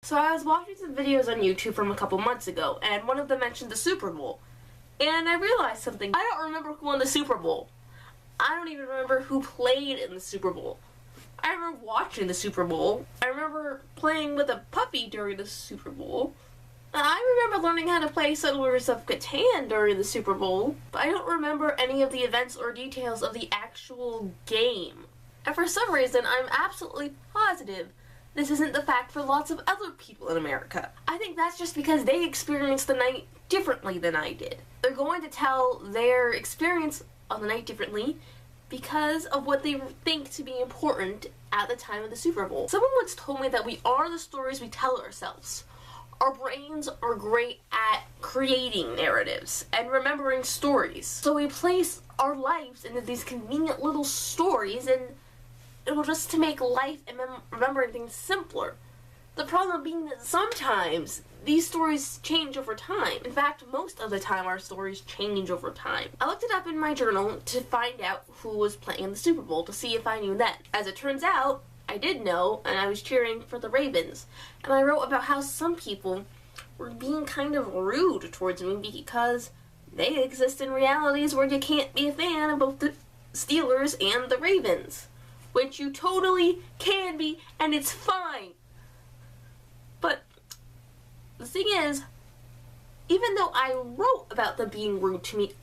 So I was watching some videos on YouTube from a couple months ago, and one of them mentioned the Super Bowl. And I realized something. I don't remember who won the Super Bowl. I don't even remember who played in the Super Bowl. I remember watching the Super Bowl. I remember playing with a puppy during the Super Bowl. I remember learning how to play Settlers of Catan during the Super Bowl, but I don't remember any of the events or details of the actual game. And for some reason, I'm absolutely positive this isn't the fact for lots of other people in America. I think that's just because they experienced the night differently than I did. They're going to tell their experience on the night differently because of what they think to be important at the time of the Super Bowl. Someone once told me that we are the stories we tell ourselves. Our brains are great at creating narratives and remembering stories. So we place our lives into these convenient little stories, and it will just to make life and remembering things simpler. The problem being that sometimes these stories change over time. In fact, most of the time our stories change over time. I looked it up in my journal to find out who was playing in the Super Bowl to see if I knew then. As it turns out, I did know, and I was cheering for the Ravens. And I wrote about how some people were being kind of rude towards me because they exist in realities where you can't be a fan of both the Steelers and the Ravens. Which you totally can be, and it's fine. But the thing is, even though I wrote about them being rude to me,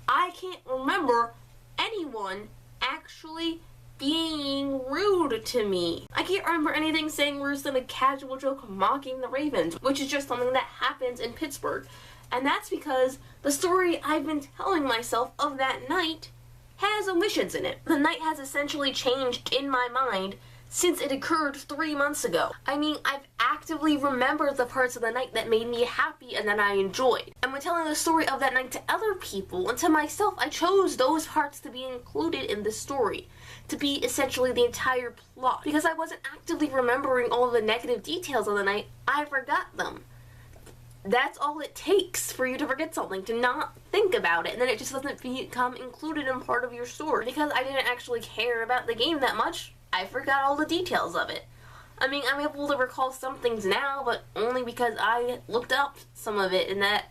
I can't remember anyone actually being rude to me. I can't remember anything saying worse than a casual joke mocking the Ravens, which is just something that happens in Pittsburgh. And that's because the story I've been telling myself of that night has omissions in it. The night has essentially changed in my mind since it occurred 3 months ago. I mean, I've actively remembered the parts of the night that made me happy and that I enjoyed. And when telling the story of that night to other people and to myself, I chose those parts to be included in the story, to be essentially the entire plot. Because I wasn't actively remembering all the negative details of the night, I forgot them. That's all it takes for you to forget something, to not think about it, and then it just doesn't become included in part of your story. Because I didn't actually care about the game that much, I forgot all the details of it. I mean, I'm able to recall some things now, but only because I looked up some of it and that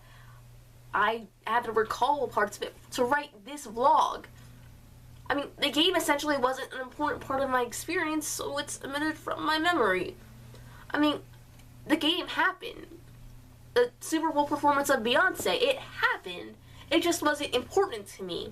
I had to recall parts of it to write this vlog. I mean, the game essentially wasn't an important part of my experience, so it's omitted from my memory. I mean, the game happened. The Super Bowl performance of Beyonce, it happened. It just wasn't important to me.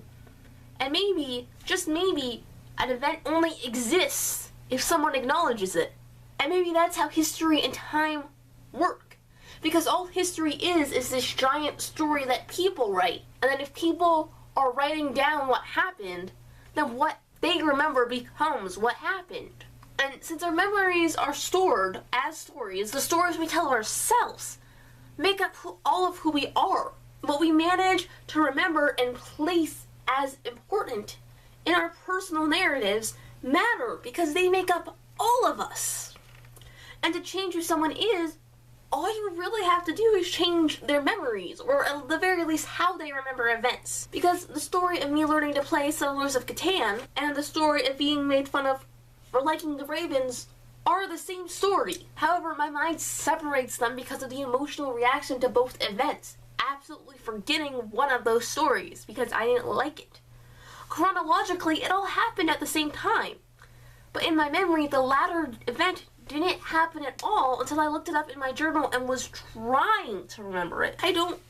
And maybe, just maybe, an event only exists if someone acknowledges it. And maybe that's how history and time work. Because all history is this giant story that people write. And then if people are writing down what happened, then what they remember becomes what happened. And since our memories are stored as stories, the stories we tell ourselves make up all of who we are. What we manage to remember and place as important in our personal narratives matter because they make up all of us. And to change who someone is, all you really have to do is change their memories, or at the very least how they remember events. Because the story of me learning to play Settlers of Catan and the story of being made fun of for liking the Ravens are the same story. However, my mind separates them because of the emotional reaction to both events, absolutely forgetting one of those stories because I didn't like it. Chronologically, it all happened at the same time. But in my memory, the latter event didn't happen at all until I looked it up in my journal and was trying to remember it. I don't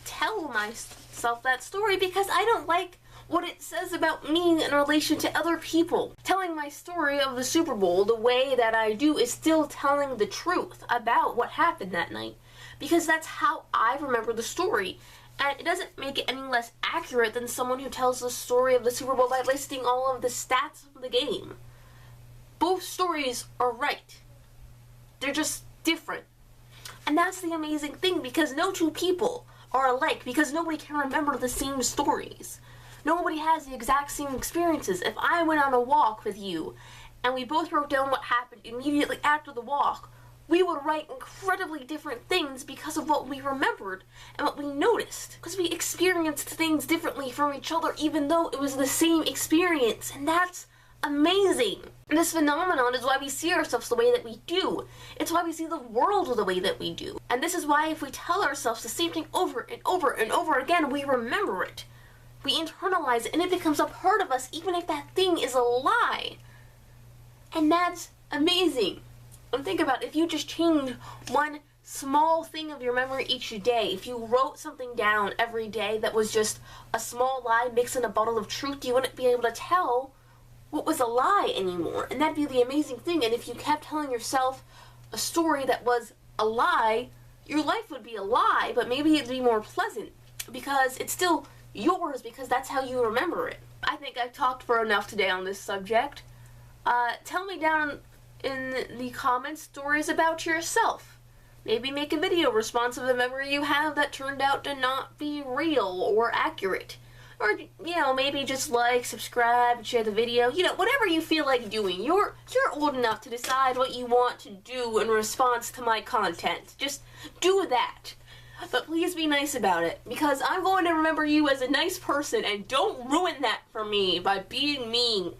tell myself that story because I don't like what it says about me in relation to other people. Telling my story of the Super Bowl the way that I do is still telling the truth about what happened that night, because that's how I remember the story, and it doesn't make it any less accurate than someone who tells the story of the Super Bowl by listing all of the stats of the game. Both stories are right. They're just different. And that's the amazing thing, because no two people are alike, because nobody can remember the same stories. Nobody has the exact same experiences. If I went on a walk with you and we both wrote down what happened immediately after the walk, we would write incredibly different things because of what we remembered and what we noticed. Because we experienced things differently from each other even though it was the same experience. And that's amazing. And this phenomenon is why we see ourselves the way that we do. It's why we see the world the way that we do. And this is why if we tell ourselves the same thing over and over and over again, we remember it. We internalize it and it becomes a part of us even if that thing is a lie. And that's amazing. And think about if you just change one small thing of your memory each day. If you wrote something down every day that was just a small lie mixed in a bottle of truth, you wouldn't be able to tell what was a lie anymore. And that'd be the amazing thing. And if you kept telling yourself a story that was a lie, your life would be a lie, but maybe it'd be more pleasant because it's still yours because that's how you remember it. I think I've talked for enough today on this subject. Tell me down in the comments stories about yourself. Maybe make a video response of a memory you have that turned out to not be real or accurate. Or, maybe just like, subscribe, and share the video. Whatever you feel like doing. You're old enough to decide what you want to do in response to my content. Just do that. But please be nice about it, because I'm going to remember you as a nice person, and don't ruin that for me by being mean.